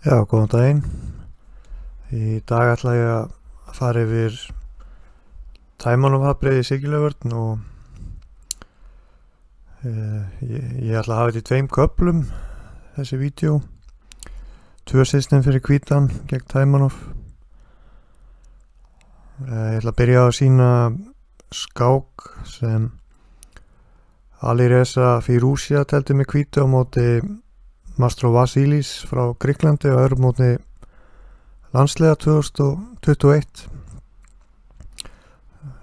Já, góðan daginn. Í dag ætla ég að fara yfir Taimanov-afbrigði í Siglufjörð og ég ætla að hafa þetta í tveim köflum, þessi vídeo. 2 system fyrir hvítan gegn Taimanov. Ég ætla að byrja á að sýna skák sem Alireza Firouzja teldi með hvítu á móti Mastro Vasilis frá Grikklandi og öðru móti landsliða 2021.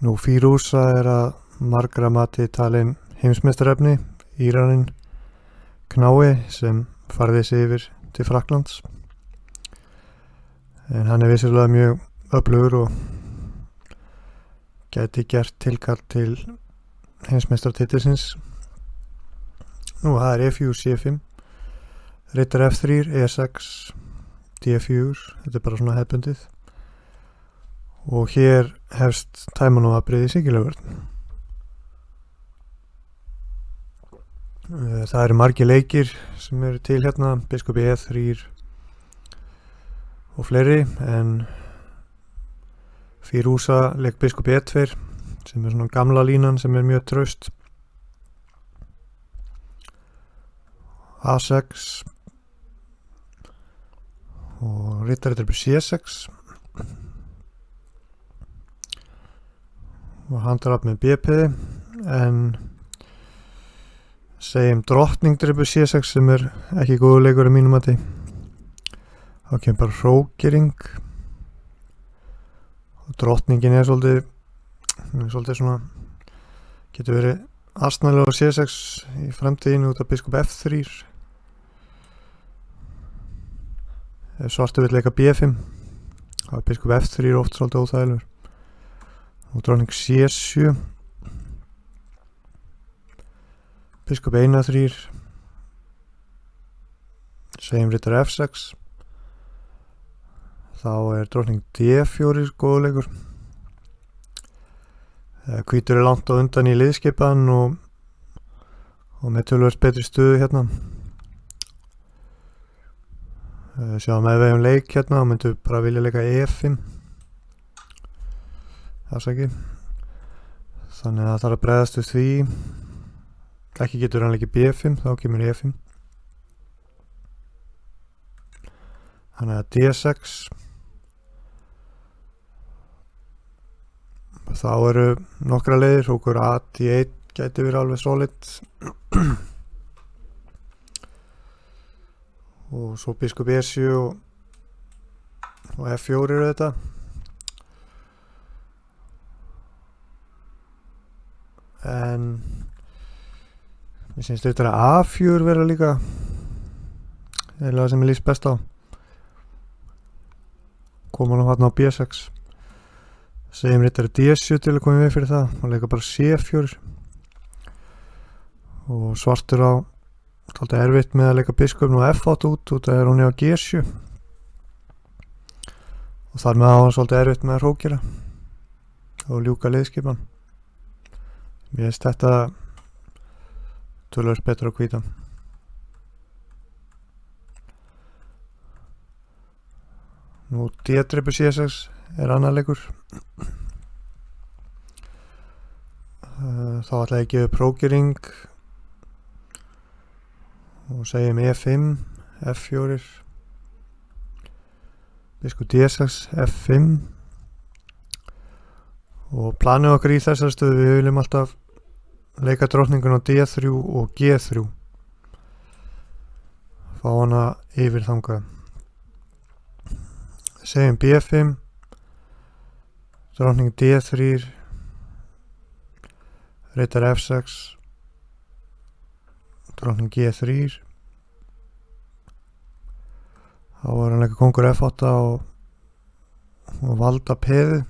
Nú Firouzja er að margra mati talin heimsmeistarefni, Íraninn Knái sem farði sig yfir til Frakklands. En hann er vissulega mjög öflugur og gæti gert tilkall til heimsmeistaratitilsins. Nú það er E4, C5, Rittar F3, E6, D4, þetta er bara svona hefðbundið. Og hér hefst Taimanov-afbrigði í Siglufjörð. Það eru margir leikir sem eru til hérna, biskup E3 og fleiri, en Firouzja leik biskup E2 sem er svona gamla línan sem er mjög traust. A6 og rittar C6 og handarafn með BP, en segjum drottning C6 sem er ekki góður leikur í mínum mati. Þá kemur bara hrókering og drottningin er svolítið svona, getur verið astnælega C6 í framtíðinu út af biskup F3. Ef svartur vill leika B5, þá er biskup F3 oft svolítið óþægilegur. Og drottning C7, biskup E3, segjum rittar F6, þá er drottning D4 góður leikur. Hvítur er langt á undan í liðskipan og með töluvert betri stöðu hérna. Sjáum ef við hefum leik hérna, þá myndum við bara vilja leika E5. Þannig að það þarf að bregðast við því. Ekki getur hann leikið B5, þá kemur E5. Þannig að D6. Þá eru nokkra leiðir, okkur A1 gæti verið alveg solid. Og svo biskup E7 og F4 eru þetta. En mér finnst þetta að A4 vera líka eða sem ég líst best á. Koma nú hérna á B6. Segjum rittar D7 til að koma við fyrir það og leika bara C4 og svartur á alltaf erfitt með að leika biskupn og F8 út af hún er á G7 og þar með á hann svolítið erfitt með að hrókera og ljúka liðskipan. Mér finnst þetta tölvöld betra á hvítan. Nú D-C6 er annar leikur. Þá ætla ég að gefa hrókering og segjum E5, F4, biskup D6, F5 og planið okkar í þessar stöðu, við viljum alltaf leika drottningun á D3 og G3, fá hana yfir þangað. Segjum B5, drottning D3, rittar F6, drottning G3, þá er hann leika kongur F8 og valda peðið.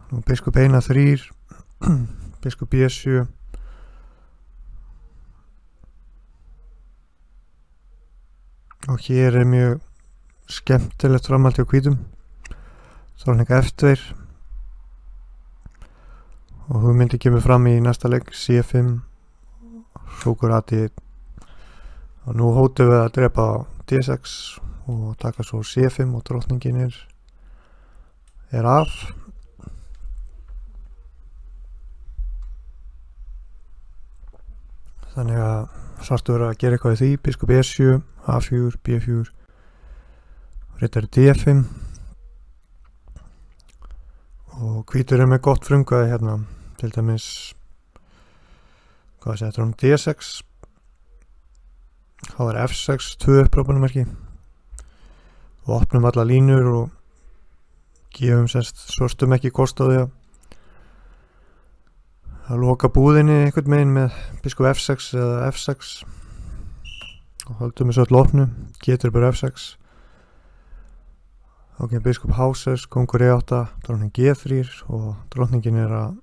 Nú biskup E3, biskup B7 og hér er mjög skemmtilegt framhald hjá hvítum. Drottning F2 og hugmyndi kemur fram í næsta leik C5, hrókur A1 og nú hótum við að drepa á D6 og taka svo C5 og drottningin er af. Þannig að svartur að gera eitthvað í því, biskup E7, A4, B4, riddari D5 og hvítur með gott frumkvæði hérna, til dæmis hvað segir hún, D6, þá F6, 2 upprópunarmerki og opnum alla línur og gefum svörstum ekki kost á því að loka búðinni einhvern meginn með biskup F6 eða F6 og höldum þessu öll opnu, getur bara F6 þá kemur biskup H6, kongur E8, drottning G3 og drottningin að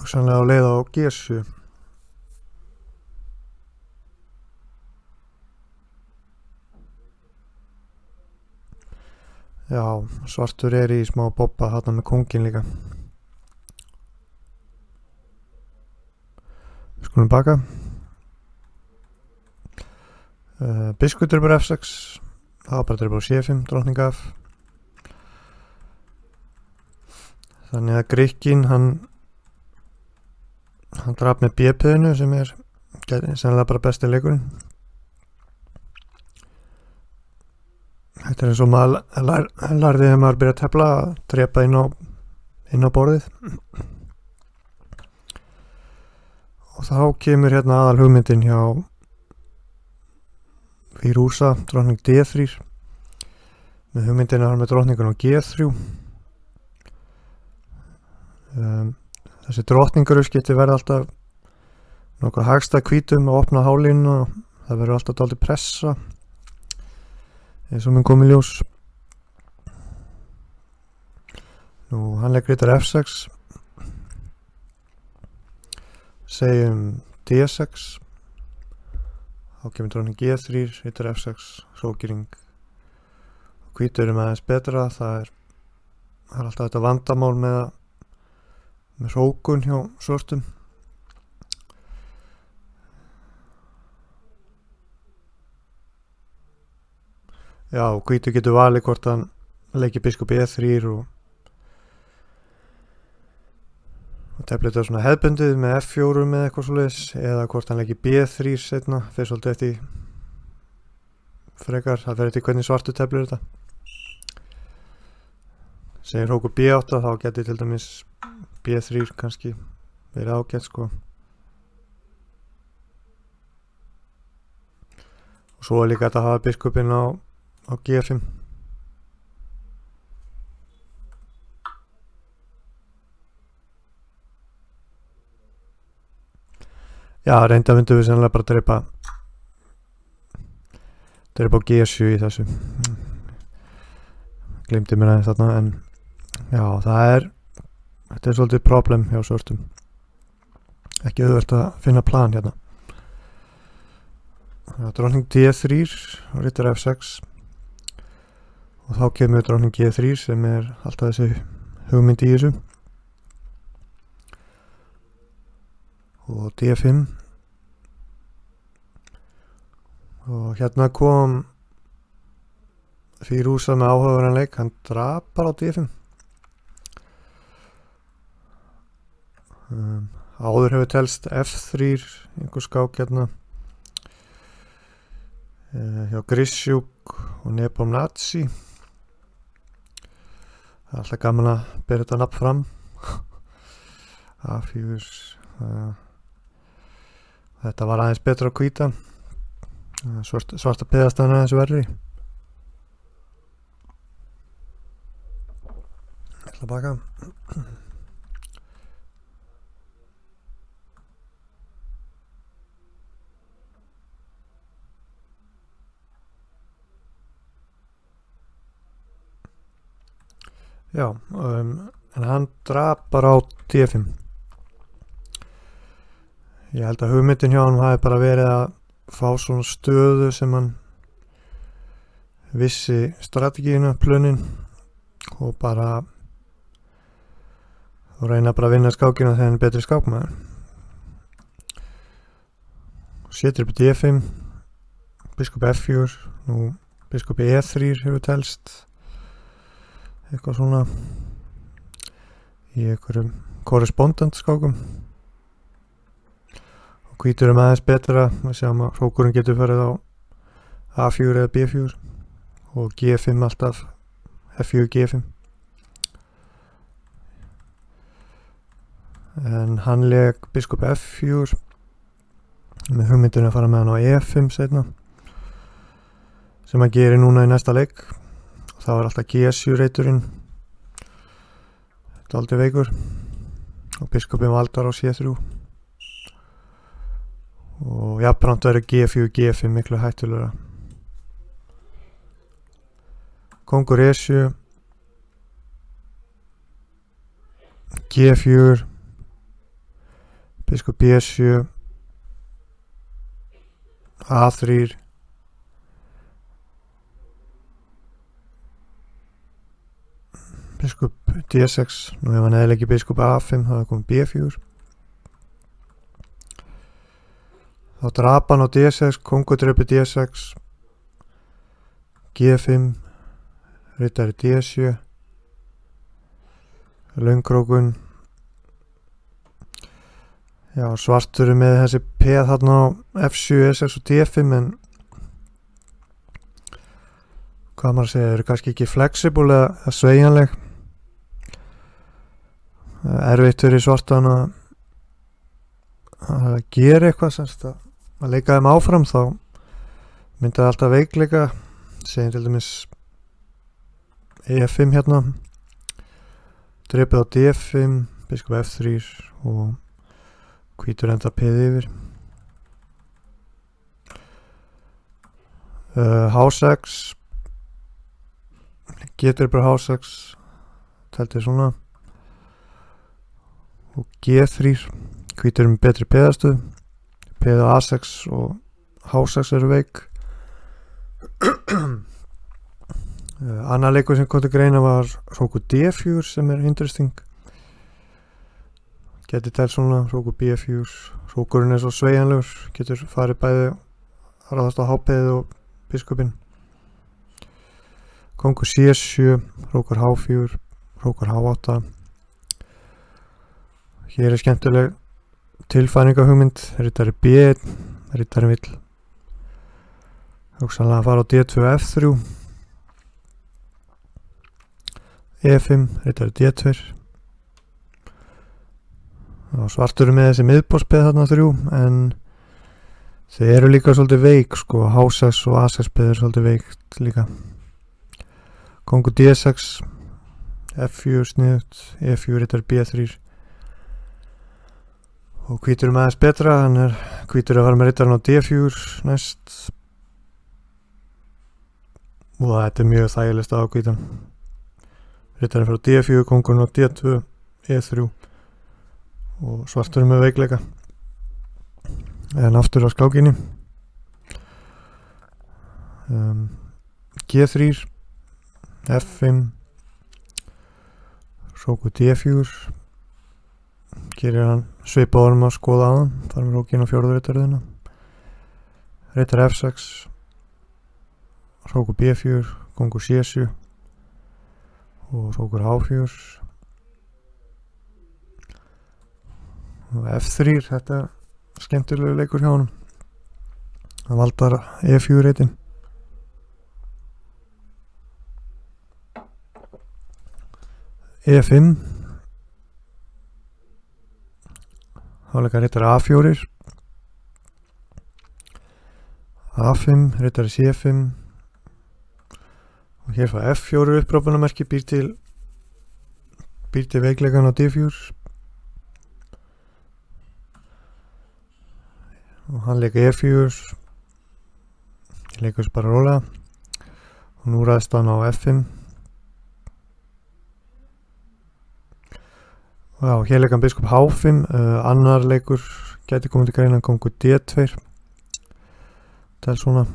hugsanlega á leið á G7. Já, svartur í smá bobba þarna með kongin líka. Við skulum baka. Biskup drifur F6, það bara drifur C5, drottning F. Þannig að Grikkin, hann draf með B-piðinu sem sennilega bara besti leikurinn. Þetta eins og maður lærði þegar maður byrja að tefla að drepa inn á borðið. Og þá kemur hérna aðal hugmyndin hjá Firouzja, drottning D3 með hugmyndin að hann með drottningun á G3. Þessi drottningaruskipti verða alltaf nokkuð hagstað hvítum að opna hálinn og það verður alltaf dálítið pressa eins og mun kom í ljós. Nú hann leggur rittar F6, segjum D6, þá kemur drottning G3, rittar F6, hrókering. Hvítur aðeins betra, það er alltaf þetta vandamál með hrókun hjá svörtum. Já, hvítur getur valið hvort hann leikir biskup E3 og teflir þetta svona hefðbundið með F4 með eitthvað svoleiðis eða hvort hann leikir B3 setna, fyrir svolítið eftir frekar, það fyrir eftir hvernig svartur teflir þetta. Segir hrókur B8, þá geti til dæmis B3 kannski verið ágætt sko. Og svo líka þetta að hafa biskupinn á G5. Já, reynda myndum við sennilega bara drepa á G7 í þessu. Gleymdi mér aðeins þarna, en já, þetta er svolítið problem hjá svörtum. Ekki auðvelt að finna plan hérna. Drottning D3 og rittar F6 og þá kemur drottning G3 sem er alltaf þessi hugmynd í þessu og D5 og hérna kom Firouzja með áhugaverðan leik, hann drapar á D5. Áður hefur telst F3 einhver skák hérna hjá Grishuk og Nepomniachtchi. Það er alltaf gaman að bera þetta nafn fram. A4 þetta var aðeins betra á hvíta, svarta peðastæðan aðeins verri. Ég ætla að baka. Já, en hann drapar á D5. Ég held að hugmyndin hjá hann hafi bara verið að fá svona stöðu sem hann vissi strategíuna, plönin og bara reyna bara að vinna skákina þegar hann er betri skákmaður. C-triple D5, biskop F4, nú biskop E3 hefur telst, eitthvað svona í einhverjum korrespondent skákum. Og hvítur aðeins betra, við sjáum að hrókurinn getur farið á A4 eða B4 og G5 alltaf, F4, G5. En hann leik biskop F4 með hugmyndinu að fara með hann á E5 seinna, sem hann gerir núna í næsta leik. Og það var alltaf G7 reyturinn, dálítið veikur, og biskupinn valdar á C3 og jafnframt verður G4, G5 miklu hættulegra. Kongur E7, G4, biskop B7, A3, biskop D6, nú ef hann eða ekki biskop A5 þá er komið B4. Þá drap hann á D6, kongur drepi D6, G5, riddari D7, löngkrókun. Já, svartur með þessi peð þarna á F7, E6 og D5, en hvað maður segja, eru kannski ekki flexible eða sveigjanleg. Erfitt fyrir svartan að gera eitthvað, semst að leika þeim áfram, þá myndi það alltaf veikleika. Segjum til dæmis E5 hérna, drepið á D5, biskop F3 og hvítur enda peði yfir. H6, getur bara H6, teltið svona, og G3, hvítur með betri peðastuð, peði á A6 og H6 eru veik. Annar leikur sem kom til greina var hrókur D4 sem er interesting. Getur telt svona, hrókur B4, hrókurinn er svo sveigjanlegur, getur farið bæði ráðast á H-peðið og biskupinn. Kongur C7, hrókur H4, hrókur H8. Hér er skemmtileg tilfæringahugmynd, riddari B1, riddarinn vill hugsanlega að fara á D2 og F3, E5, riddari D2. Og svartur með þessi miðborðspeð þarna 3, en þau eru líka svolítið veik, sko, H6 og A6 peð er svolítið veikt líka. Kongur D6, F4 sniðut, E4 riddari B3. Og hvítur með aðeins betra, hann er hvítur að fara með riddarinn á D4 næst. Og þetta er mjög þægilegst á hvítan. Riddarinn frá D4, kongurinn á D2, E3 og svartur með veikleika. En aftur á skákinni. G3, F5, hrókur D4, gerir hann svipaður að skoða á hann, þar með hrókin á fjórðu riddarina. Riddar F6, hrókur B4, kongur C7 og hrókur H4 og F3, þetta er skemmtilegu leikur hjá honum. Hann valdar E4 reitin. E5, þá leikar riddari A4, A5, riddari C5 og hér fá F4 upprópunamerki, býr til veikleikan á D4 og hann leika E4, leikur bara rólega og nú ræðst hann á F5. Já, hér leika hann biskop H5, annar leikur gæti komið til greina, kongur D2, tel svona.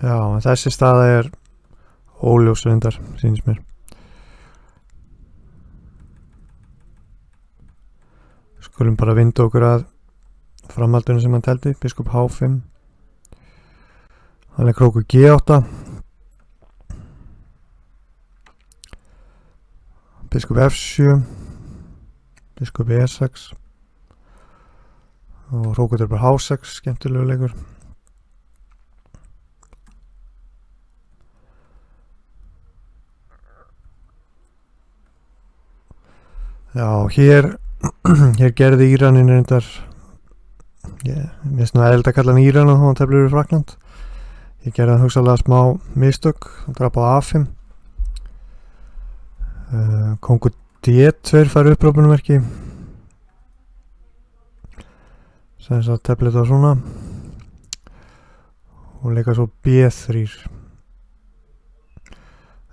Já, en þessi staða er óljós reyndar, sýnist mér. Skulum bara vinda okkur að framhaldinu sem hann teldi, biskup H5. Hann er krókur G8. Biskup F7. Biskup E6. Og krókur er bara H6, skemmtilegu leikur. Já, hér gerði Íranin reyndar, mér finnst nú eðlilt að kalla hann Íran og þá hann teflir við Frakland. Ég gerði hann hugsalega smá mistök, hann drap á A5. Kongur D2 fær upprópunummerki. Sem þess að teflir það svona. Og leika svo B3.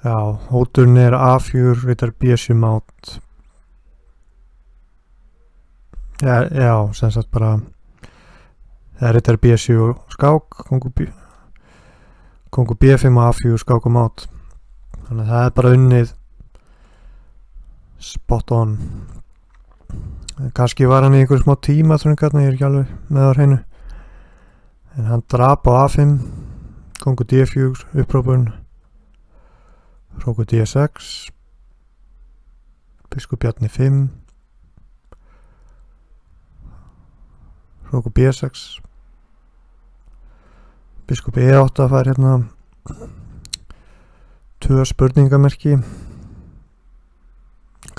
Já, hóturinn er A4, rittar B7 mát. Já, sem sagt bara það rittar B7 og skák, kongur B5 og A4 skák og mát. Þannig að það er bara unnið spot on. Kannski var hann í einhverjum smá tíma þröngarna, ég er ekki alveg með á hreinu. En hann drap á A5, kongur D4 upprópun, krókur D6, biskup Bjarni 5, krókur B6, biskup E8 fær hérna 2 spurningamerki.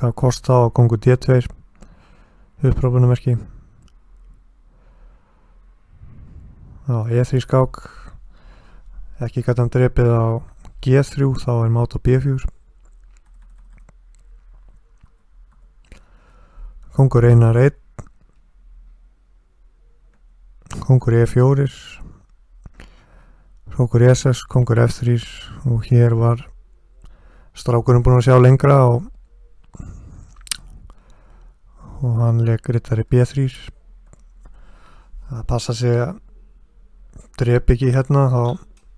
Hvað kost þá á kongur D2 upprópunumerki. Já, E3 skák, ekki gæti hann drepið á G3, þá er mát á B4. Kongur einar 1, kongur E4, krókur E6, kongur F3 og hér var strákurinn búinn að sjá lengra og hann leik rittari B3. Það passa sig að drepa ekki hérna,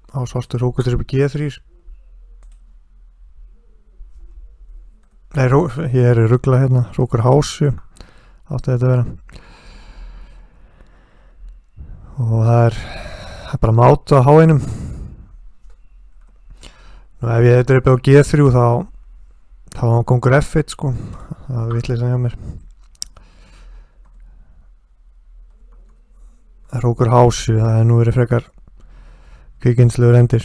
þá svartur krókur drepa G3. Nei, hér er rugla hérna, krókur H7 átti þetta að vera. Og það er bara mát á H1. Nú ef ég drepa á G3 þá kongur F1 sko, það er vitleysa hjá mér. Krókur H7, það er nú verið frekar kvikindislegur endir.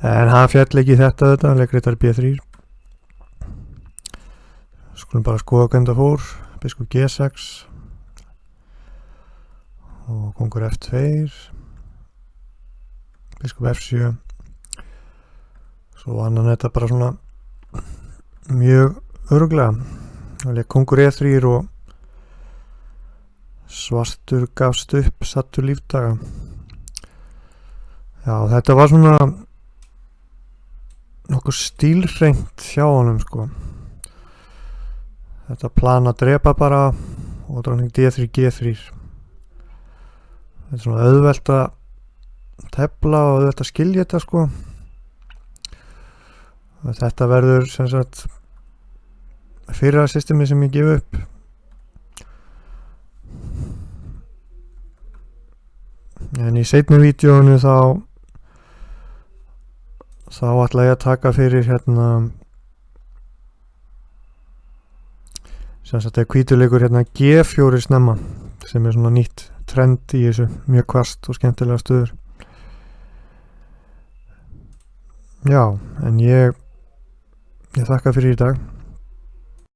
En hann fjall ekki þetta, leikritar B3. Skulum bara skoða hvernig það fór. Biskup G6 og kongur F2, biskup F7. Svo vann hann þetta bara svona mjög örugglega. Það leik kongur E3 og svartur gafst upp, sattur lífdaga. Já, þetta var svona nokkuð stílhreint hjá honum sko. Þetta plan að drepa bara og dróning D3, G3. Þetta er svona auðvelt að tefla og auðvelt að skilja þetta sko. Og þetta verður sem sagt fyrra systemi sem ég gef upp. En í seinni vídeónu þá ætla ég að taka fyrir hérna sem sagt er hvítuleikur hérna G4 snemma sem er svona nýtt trend í þessu, mjög hvasst og skemmtilega stöður. Já, en ég þakka fyrir í dag.